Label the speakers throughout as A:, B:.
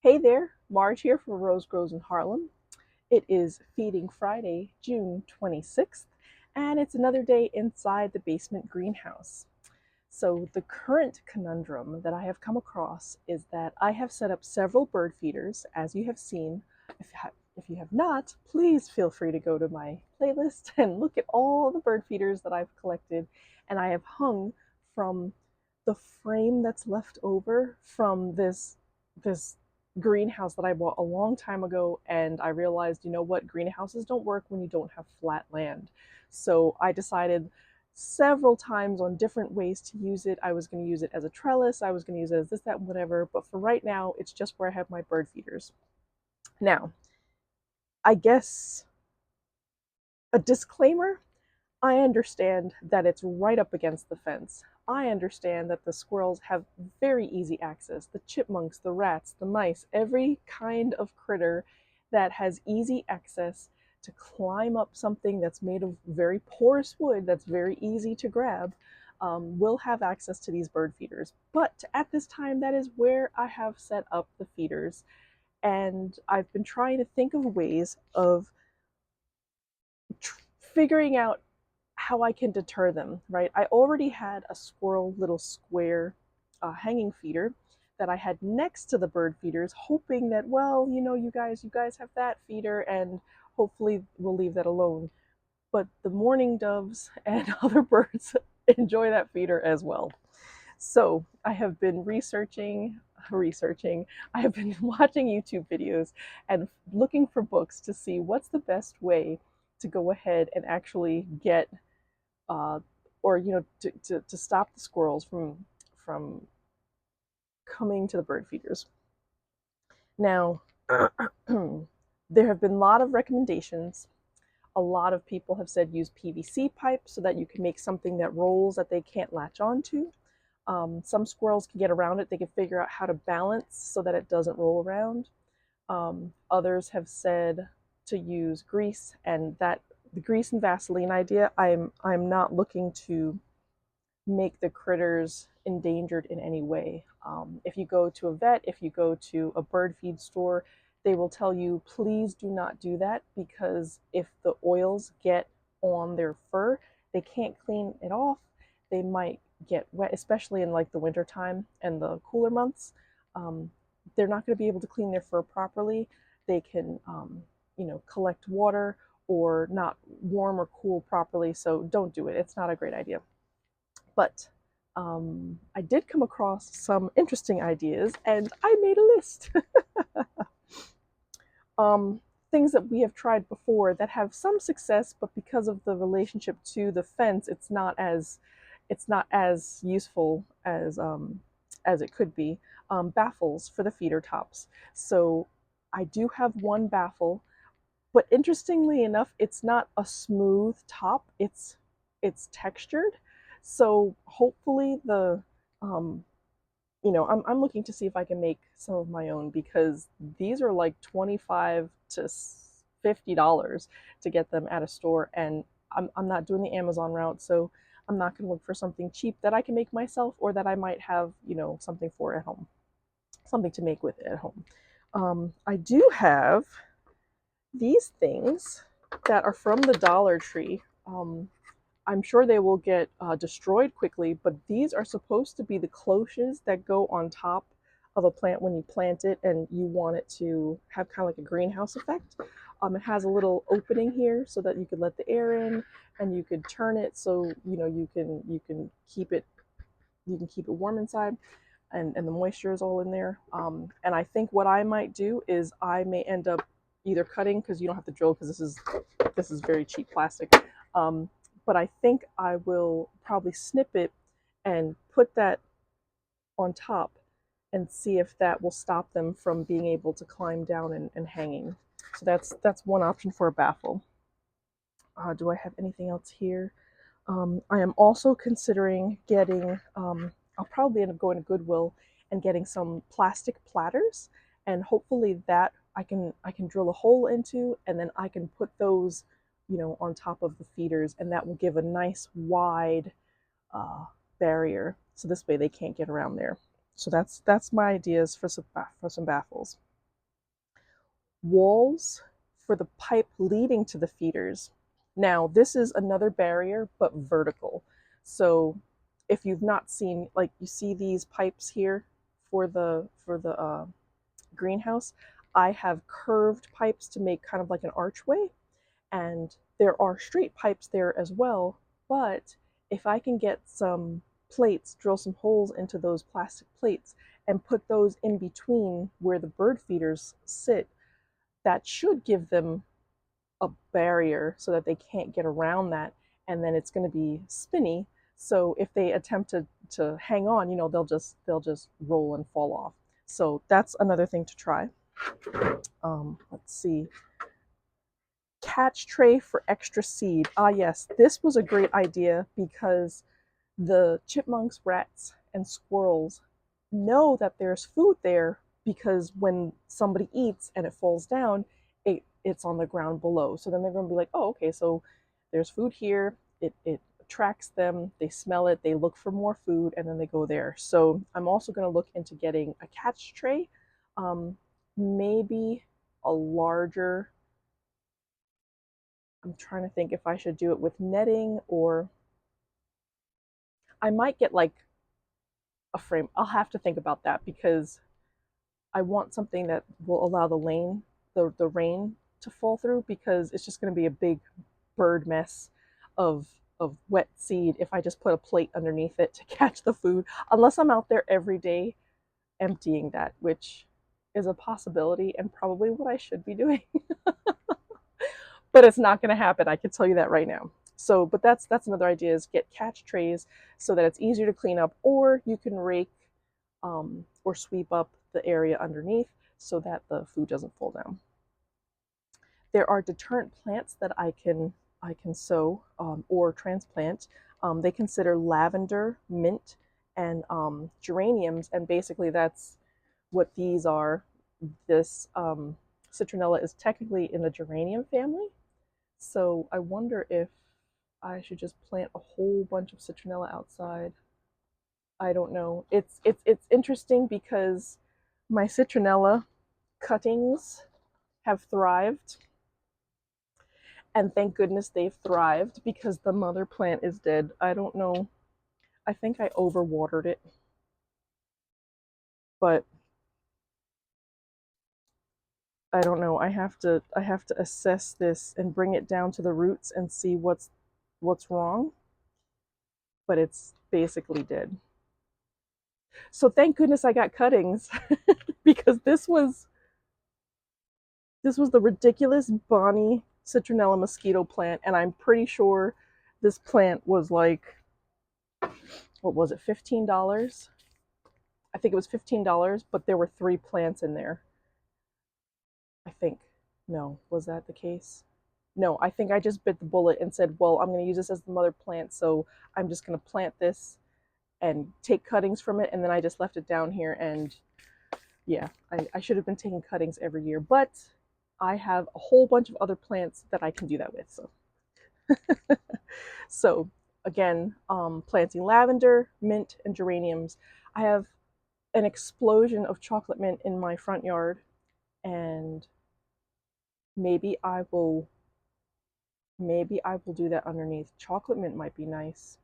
A: Hey there, Marge here from Rose Grows in Harlem. It is Feeding Friday, June 26th, and it's another day inside the basement greenhouse. So, the current conundrum that I have come across is that I have set up several bird feeders, as you have seen. If you have not, please feel free to go to my playlist and look at all the bird feeders that I've collected and I have hung from the frame that's left over from this greenhouse that I bought a long time ago, and I realized, you know what, greenhouses don't work when you don't have flat land. So I decided several times on different ways to use it. I was going to use it as a trellis, I was going to use it as this, that, whatever, but for right now, it's just where I have my bird feeders. Now, I guess a disclaimer, I understand that it's right up against the fence. I understand that the squirrels have very easy access. The chipmunks, the rats, the mice, every kind of critter that has easy access to climb up something that's made of very porous wood that's very easy to grab will have access to these bird feeders. But at this time, that is where I have set up the feeders. And I've been trying to think of ways of figuring out how I can deter them, right? I already had a squirrel little square hanging feeder that I had next to the bird feeders, hoping that, well, you guys have that feeder, and hopefully we'll leave that alone. But the mourning doves and other birds enjoy that feeder as well. So I have been researching. I have been watching YouTube videos and looking for books to see what's the best way to go ahead and actually get uh, or to stop the squirrels from coming to the bird feeders. Now, there have been a lot of recommendations. A lot of people have said use PVC pipe so that you can make something that rolls that they can't latch onto. Some squirrels can get around it. They can figure out how to balance so that it doesn't roll around. Others have said to use grease, and that the grease and Vaseline idea, I'm not looking to make the critters endangered in any way. If you go to a vet, if you go to a bird feed store, they will tell you, please do not do that, because if the oils get on their fur, they can't clean it off. They might get wet, especially in like the winter time and the cooler months. Um, they're not going to be able to clean their fur properly. They can, collect water or not warm or cool properly. So don't do it. It's not a great idea. But I did come across some interesting ideas, and I made a list. um, Things that we have tried before that have some success, but because of the relationship to the fence, it's not as useful as it could be. Baffles for the feeder tops. So I do have one baffle, but interestingly enough, it's not a smooth top. It's textured. So hopefully um, I'm looking to see if I can make some of my own, because these are like $25 to $50 to get them at a store, and I'm not doing the Amazon route, so I'm not going to look for something cheap that I can make myself, or that I might have, something for at home, something to make with it at home. I do have these things that are from the Dollar Tree. I'm sure they will get destroyed quickly, but these are supposed to be the cloches that go on top of a plant when you plant it and you want it to have kind of like a greenhouse effect. It has a little opening here so that you could let the air in, and you could turn it so you can keep it warm inside, and the moisture is all in there. And I think what I might do is I may end up either cutting, because you don't have to drill because this is very cheap plastic. But I think I will probably snip it and put that on top and see if that will stop them from being able to climb down and hanging. So that's one option for a baffle. Do I have anything else here? I am also considering getting. I'll probably end up going to Goodwill and getting some plastic platters, and hopefully that I can drill a hole into, and then I can put those, on top of the feeders, and that will give a nice wide uh, barrier. So this way they can't get around there. So that's my ideas for some baffles. walls for the pipe leading to the feeders. Now, this is another barrier, but vertical. So if you've not seen, like you see these pipes here for the greenhouse, I have curved pipes to make kind of like an archway, and there are straight pipes there as well. But if I can get some plates, drill some holes into those plastic plates and put those in between where the bird feeders sit, that should give them a barrier so that they can't get around that, and then it's going to be spinny. So if they attempt to hang on, they'll just roll and fall off. So that's another thing to try. Let's see. Catch tray for extra seed. Ah, yes, this was a great idea because the chipmunks, rats, and squirrels know that there's food there, because when somebody eats and it falls down, it's on the ground below. So then they're going to be like, oh, okay, so there's food here. It attracts them. They smell it. They look for more food, and then they go there. So I'm also going to look into getting a catch tray, maybe a larger. I'm trying to think if I should do it with netting, or I might get like a frame. I'll have to think about that because I want something that will allow the rain to fall through, because it's just going to be a big bird mess of wet seed if I just put a plate underneath it to catch the food, unless I'm out there every day emptying that, which is a possibility and probably what I should be doing. But it's not going to happen. I can tell you that right now. So, but that's another idea, is get catch trays so that it's easier to clean up, or you can rake or sweep up the area underneath so that the food doesn't fall down. There are deterrent plants that I can sow or transplant. They consider lavender, mint, and geraniums, and basically that's what these are. This citronella is technically in the geranium family, so I wonder if I should just plant a whole bunch of citronella outside. I don't know. It's interesting because my citronella cuttings have thrived, and thank goodness they've thrived because the mother plant is dead. I don't know. I think I overwatered it, but I don't know. I have to assess this and bring it down to the roots and see what's wrong. But it's basically dead. So thank goodness I got cuttings because this was the ridiculous Bonnie citronella mosquito plant, and I'm pretty sure this plant was like, what was it, $15? I think it was $15, but there were 3 plants in there. I think. No, was that the case? No, I think I just bit the bullet and said, well, I'm going to use this as the mother plant, so I'm just going to plant this and take cuttings from it, and then I just left it down here, and yeah, I should have been taking cuttings every year, but I have a whole bunch of other plants that I can do that with. So again, planting lavender, mint, and geraniums. I have an explosion of chocolate mint in my front yard, and maybe I will do that underneath. Chocolate mint might be nice,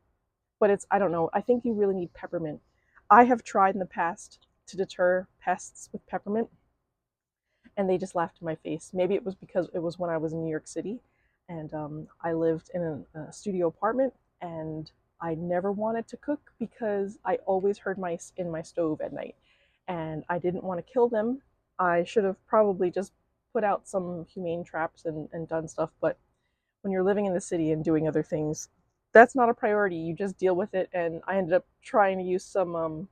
A: but I don't know. I think you really need peppermint. I have tried in the past to deter pests with peppermint, and they just laughed in my face. Maybe it was because it was when I was in New York City, and I lived in a studio apartment, and I never wanted to cook because I always heard mice in my stove at night, and I didn't want to kill them. I should have probably just put out some humane traps and done stuff, but when you're living in the city and doing other things, that's not a priority. You just deal with it, and I ended up trying to use some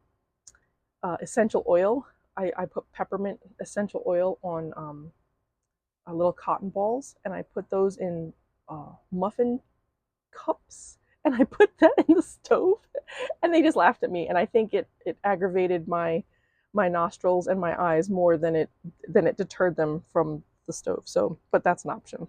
A: essential oil. I put peppermint essential oil on little cotton balls, and I put those in muffin cups, and I put that in the stove, and they just laughed at me. And I think it aggravated my nostrils and my eyes more than it deterred them from the stove. So, but that's an option.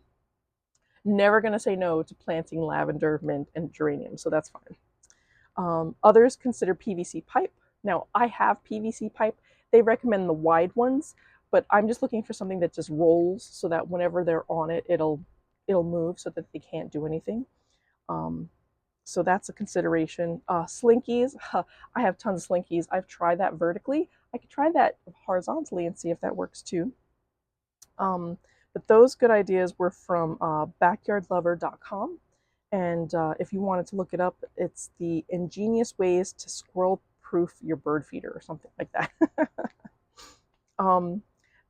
A: Never gonna say no to planting lavender, mint, and geranium, so that's fine. Others consider PVC pipe. Now, I have PVC pipe. They recommend the wide ones, but I'm just looking for something that just rolls so that whenever they're on it, it'll move so that they can't do anything. Um, so that's a consideration. Slinkies, I have tons of slinkies. I've tried that vertically. I could try that horizontally and see if that works too. But those good ideas were from backyardlover.com. And if you wanted to look it up, it's the ingenious ways to squirrel proof your bird feeder or something like that. um,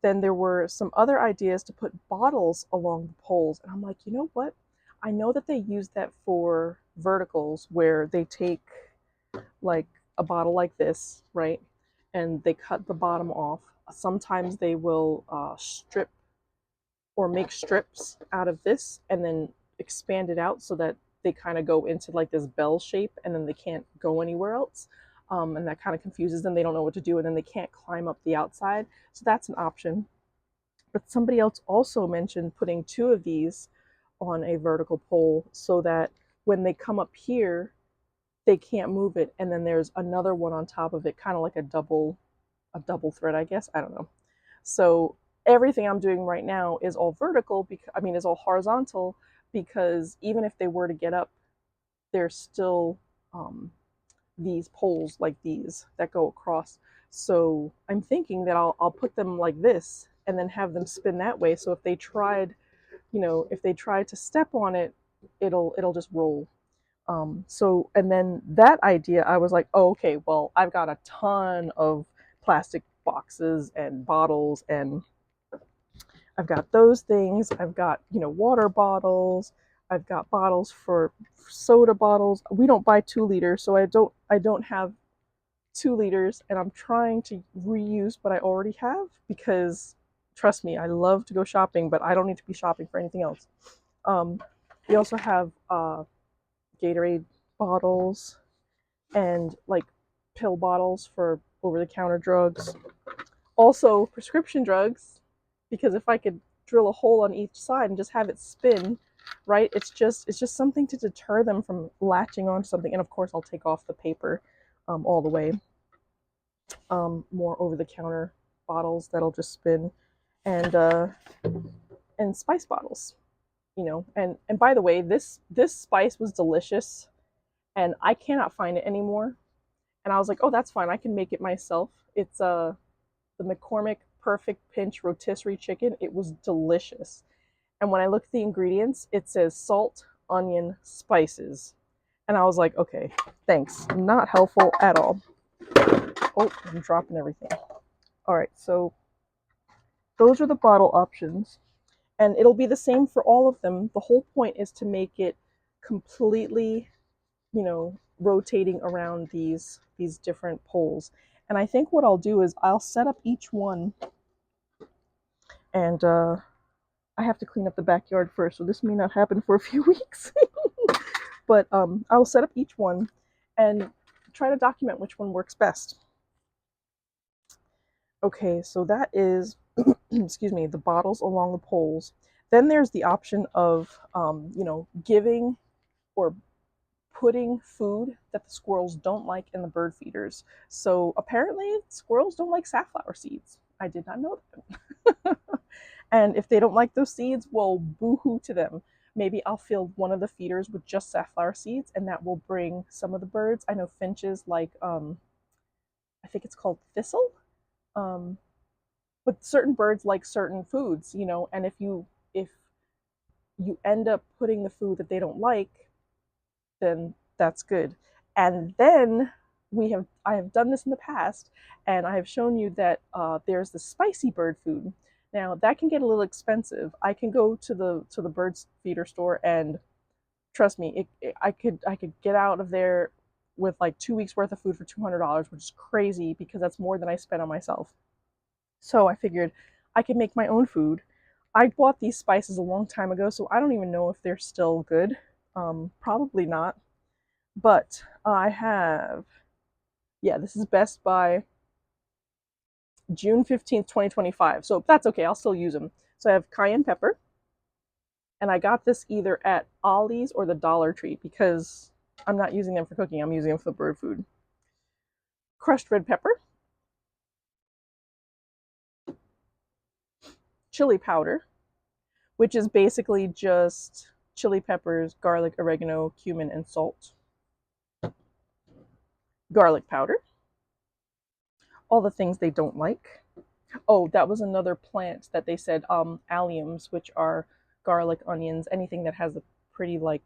A: then there were some other ideas to put bottles along the poles. And I'm like, you know what? I know that they use that for verticals where they take like a bottle like this, right? And they cut the bottom off. Sometimes they will strip or make strips out of this and then expand it out so that they kind of go into like this bell shape and then they can't go anywhere else. And that kind of confuses them. They don't know what to do and then they can't climb up the outside. So that's an option. But somebody else also mentioned putting 2 of these on a vertical pole so that when they come up here, they can't move it. And then there's another one on top of it, kind of like a double thread, I guess. I don't know. So everything I'm doing right now is all vertical, because I mean, is all horizontal, because even if they were to get up, there's still these poles like these that go across. So I'm thinking that I'll put them like this and then have them spin that way. So if they tried, if they tried to step on it, it'll just roll. So, and then that idea, I was like, oh, okay, well, I've got a ton of plastic boxes and bottles, and I've got those things. I've got, water bottles. I've got bottles for soda bottles. We don't buy 2 liters, so I don't have 2 liters, and I'm trying to reuse what I already have because, trust me, I love to go shopping, but I don't need to be shopping for anything else. We also have Gatorade bottles and like pill bottles for over-the-counter drugs. Also prescription drugs, because if I could drill a hole on each side and just have it spin, right? It's just something to deter them from latching on to something. And of course, I'll take off the paper all the way. More over-the-counter bottles that'll just spin, and spice bottles. And by the way, this spice was delicious, and I cannot find it anymore. And I was like, oh, that's fine. I can make it myself. It's the McCormick Perfect Pinch Rotisserie Chicken. It was delicious. And when I looked at the ingredients, it says salt, onion, spices. And I was like, okay, thanks. Not helpful at all. Oh, I'm dropping everything. All right, so those are the bottle options. And it'll be the same for all of them. The whole point is to make it completely, rotating around these different poles. And I think what I'll do is I'll set up each one, and I have to clean up the backyard first, so this may not happen for a few weeks. But I'll set up each one and try to document which one works best. Okay, so that is, excuse me, the bottles along the poles. Then there's the option of, giving or putting food that the squirrels don't like in the bird feeders. So apparently squirrels don't like safflower seeds. I did not know that. And if they don't like those seeds, well, boo-hoo to them. Maybe I'll fill one of the feeders with just safflower seeds, and that will bring some of the birds. I know finches like, I think it's called thistle. But certain birds like certain foods, and if you end up putting the food that they don't like, then that's good. And then I have done this in the past, and I have shown you that there's the spicy bird food. Now that can get a little expensive. I can go to the bird feeder store, and trust me, I could get out of there with like 2 weeks worth of food for $200, which is crazy because that's more than I spent on myself. So I figured I could make my own food. I bought these spices a long time ago, so I don't even know if they're still good. Probably not. But I have, yeah, this is Best by June 15th, 2025. So that's okay, I'll still use them. So I have cayenne pepper, and I got this either at Ollie's or the Dollar Tree because I'm not using them for cooking, I'm using them for the bird food. Crushed red pepper, chili powder, which is basically just chili peppers, garlic, oregano, cumin, and salt. Garlic powder, all the things they don't like. Oh, that was another plant that they said, alliums, which are garlic, onions, anything that has a pretty like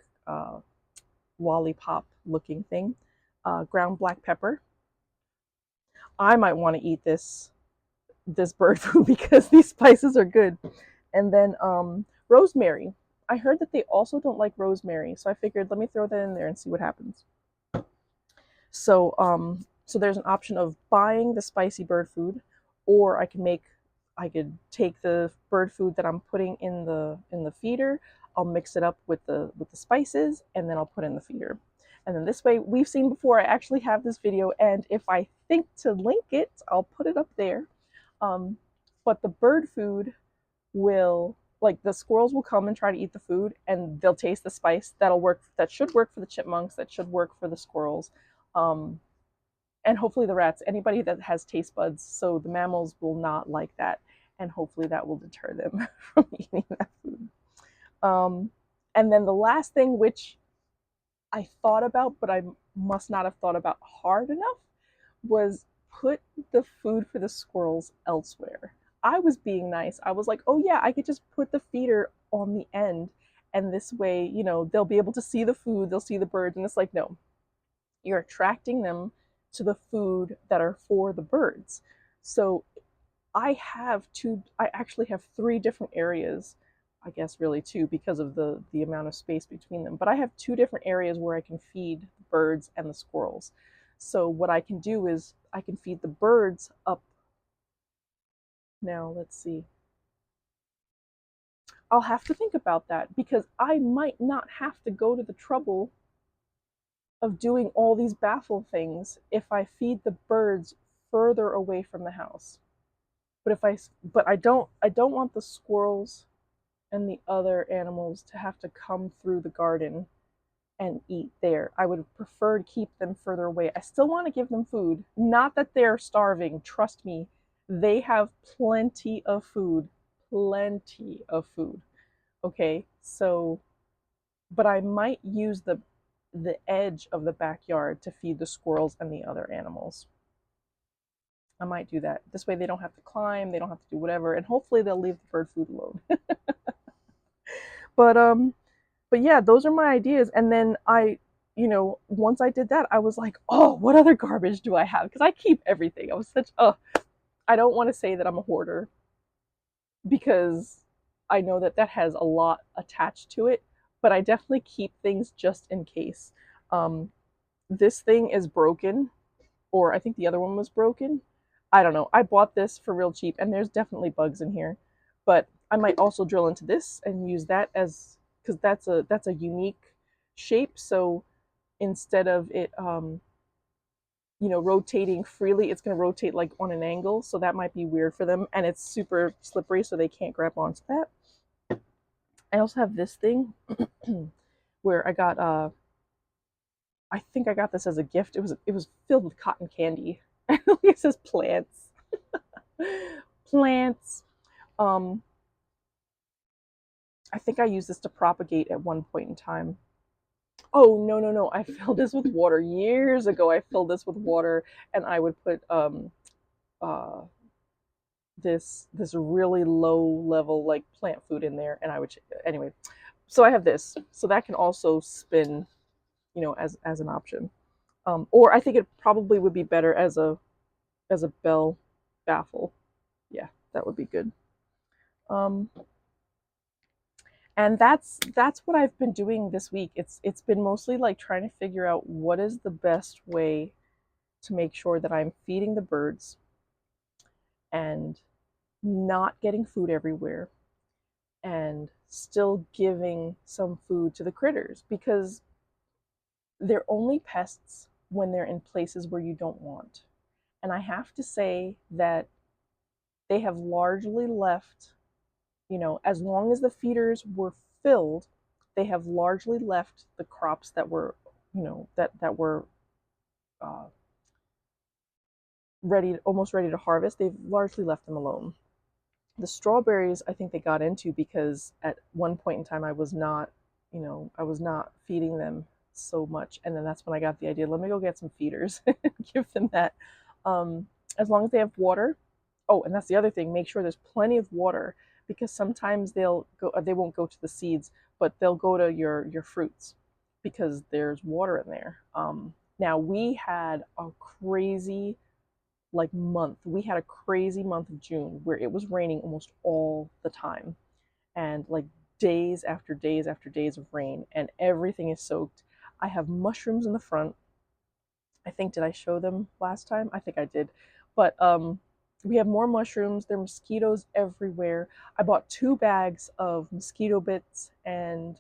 A: lollipop looking thing. Ground black pepper. I might want to eat this bird food because these spices are good. And then rosemary. I heard that they also don't like rosemary, so I figured let me throw that in there and see what happens. So there's an option of buying the spicy bird food, or I could take the bird food that I'm putting in the feeder. I'll mix it up with the spices, and then I'll put in the feeder. And then this way, we've seen before. I actually have this video, and if I think to link it, I'll put it up there. But the bird food will, like, the squirrels will come and try to eat the food, and they'll taste the spice. That'll work. That should work for the chipmunks. That should work for the squirrels. And hopefully the rats, anybody that has taste buds, so the mammals will not like that, and hopefully that will deter them from eating that food. And then the last thing, which I thought about, but I must not have thought about hard enough, was put the food for the squirrels elsewhere. I was being nice. I was like, oh yeah, I could just put the feeder on the end, and this way, you know, they'll be able to see the food, they'll see the birds, and it's like, no, you're attracting them to the food that are for the birds. So I actually have 3 different areas, I guess really 2 because of the amount of space between them, but I have 2 different areas where I can feed the birds and the squirrels. So what I can do is I can feed the birds up. Now let's see. I'll have to think about that because I might not have to go to the trouble of doing all these baffle things if I feed the birds further away from the house. But I don't want the squirrels and the other animals to have to come through the garden and eat there. I would prefer to keep them further away. I still want to give them food. Not that they're starving. Trust me, they have plenty of food. Plenty of food. Okay, so, but I might use the edge of the backyard to feed the squirrels and the other animals. I might do that. This way they don't have to climb, they don't have to do whatever, and hopefully they'll leave the bird food alone. But yeah, those are my ideas. And then once I did that, I was like, oh, what other garbage do I have? Because I keep everything. I don't want to say that I'm a hoarder because I know that has a lot attached to it, but I definitely keep things just in case. This thing is broken, or I think the other one was broken. I don't know. I bought this for real cheap, and there's definitely bugs in here, but I might also drill into this and use that as, because that's a unique shape. So instead of it rotating freely, it's going to rotate like on an angle, so that might be weird for them, and it's super slippery, so they can't grab onto that. I also have this thing where I got I think I got this as a gift. It was filled with cotton candy. It says plants. Plants. I think I used this to propagate at one point in time. Oh, no. I filled this with water years ago. I filled this with water, and I would put this really low level like plant food in there, and I would, anyway. So I have this. So that can also spin, as an option. Or I think it probably would be better as a bell baffle. Yeah, that would be good. And that's what I've been doing this week. It's been mostly like trying to figure out what is the best way to make sure that I'm feeding the birds and not getting food everywhere and still giving some food to the critters, because they're only pests when they're in places where you don't want. And I have to say that they have largely left, as long as the feeders were filled, they have largely left the crops that were, that were almost ready to harvest. They've largely left them alone. The strawberries, I think they got into because at one point in time I was not, I was not feeding them so much. And then that's when I got the idea, let me go get some feeders and give them that. Um, as long as they have water. Oh, and that's the other thing, make sure there's plenty of water because sometimes they won't go to the seeds, but they'll go to your fruits because there's water in there. Now we had a crazy month. We had a crazy month of June where it was raining almost all the time and like days after days after days of rain and everything is soaked. I have mushrooms in the front. I think did I show them last time? I think I did. But we have more mushrooms. There are mosquitoes everywhere. I bought 2 bags of mosquito bits and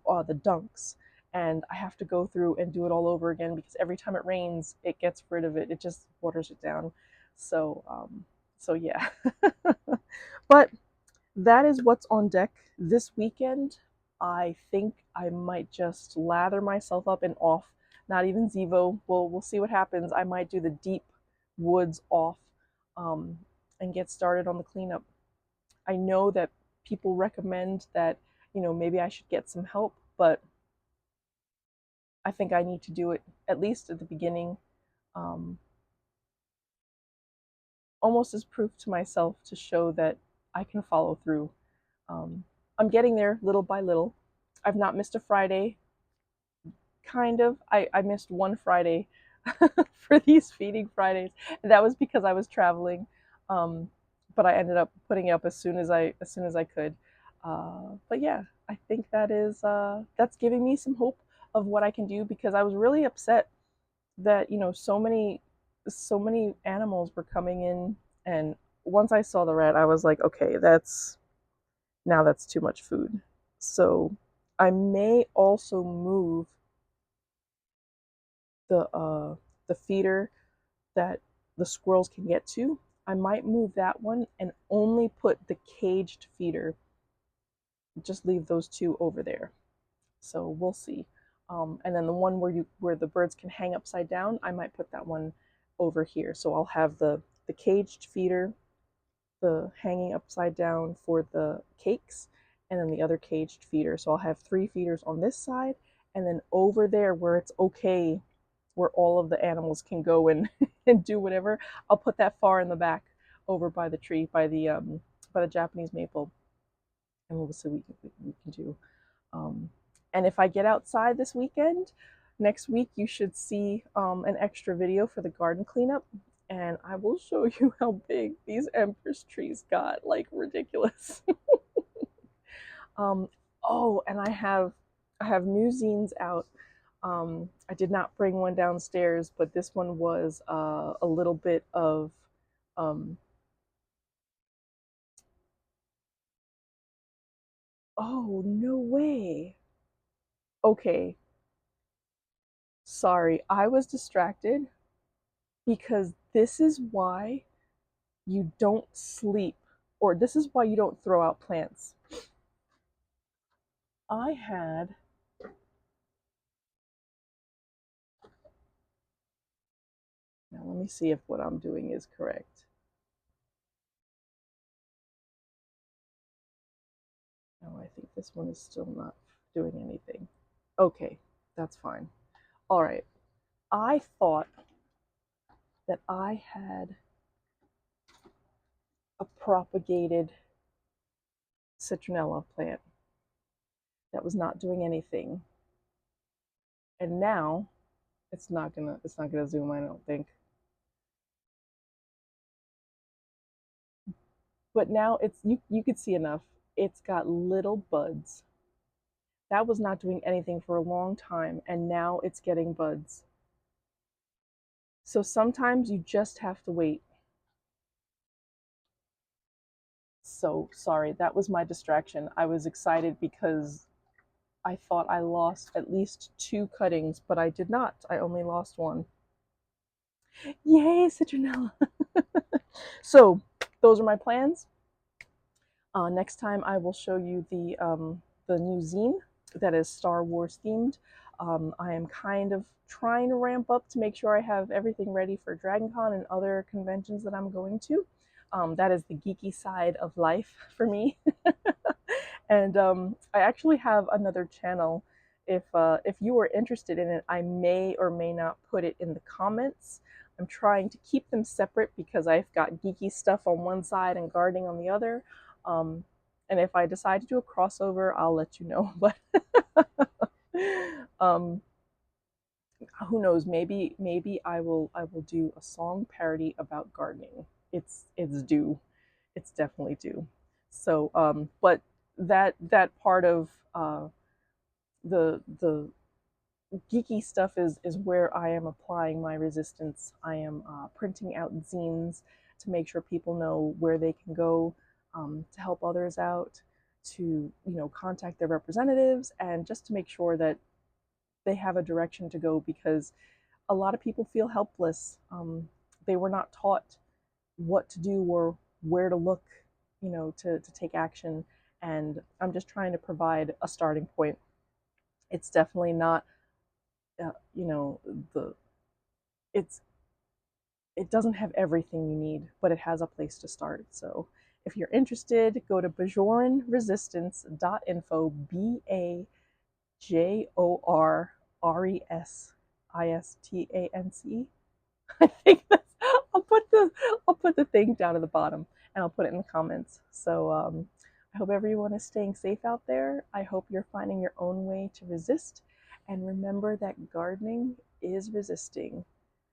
A: the dunks, and I have to go through and do it all over again because every time it rains, it gets rid of it. It just waters it down. So, so yeah. But that is what's on deck this weekend. I think I might just lather myself up and off. Not even Zevo. We'll see what happens. I might do the deep woods off um, and get started on the cleanup. I know that people recommend that maybe I should get some help, but I think I need to do it at least at the beginning, um, almost as proof to myself to show that I can follow through. Um, I'm getting there little by little. I've not missed a Friday, kind of. I missed one Friday for these feeding Fridays, and that was because I was traveling. Um, but I ended up putting it up as soon as I could. But yeah, I think that's giving me some hope of what I can do because I was really upset that so many animals were coming in, and once I saw the rat I was like, okay, that's too much food. So I may also move the feeder that the squirrels can get to. I might move that one and only put the caged feeder, just leave those 2 over there. So we'll see. And then the one where the birds can hang upside down, I might put that one over here. So I'll have the caged feeder, the hanging upside down for the cakes, and then the other caged feeder. So I'll have 3 feeders on this side, and then over there where it's okay, where all of the animals can go and and do whatever, I'll put that far in the back, over by the tree, by the Japanese maple, and we'll see what we can do. Um, and if I get outside this weekend, next week you should see an extra video for the garden cleanup, and I will show you how big these empress trees got, like ridiculous. um, oh, and I have new zines out. I did not bring one downstairs, but this one was a little bit of um, oh, no way. Okay, sorry, I was distracted because this is why you don't sleep, or this is why you don't throw out plants. I had, now let me see if what I'm doing is correct. No, I think this one is still not doing anything. Okay, that's fine. All right. I thought that I had a propagated citronella plant that was not doing anything. And now it's not gonna zoom, I don't think. But now you could see enough. It's got little buds. That was not doing anything for a long time, and now it's getting buds. So sometimes you just have to wait. So sorry, that was my distraction. I was excited because I thought I lost at least 2 cuttings, but I did not. I only lost 1. Yay, citronella! So those are my plans. Next time I will show you the new zine that is Star Wars themed. I am kind of trying to ramp up to make sure I have everything ready for Dragon Con and other conventions that I'm going to. That is the geeky side of life for me. And I actually have another channel. If you are interested in it, I may or may not put it in the comments. I'm trying to keep them separate because I've got geeky stuff on one side and gardening on the other. Um, and if I decide to do a crossover, I'll let you know. But um, who knows? Maybe I will do a song parody about gardening. It's due. It's definitely due. So, but that part of the geeky stuff is where I am applying my resistance. I am printing out zines to make sure people know where they can go to help others out, to contact their representatives, and just to make sure that they have a direction to go, because a lot of people feel helpless. They were not taught what to do or where to look, to take action. And I'm just trying to provide a starting point. It's definitely not, you know, the it's it doesn't have everything you need, but it has a place to start. So if you're interested, go to bajoranresistance.info, BAJORRESISTANCE. I think that's, I'll put the thing down at the bottom, and I'll put it in the comments. So I hope everyone is staying safe out there. I hope you're finding your own way to resist, and remember that gardening is resisting.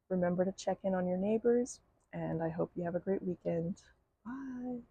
A: Remember to check in on your neighbors, and I hope you have a great weekend. Bye.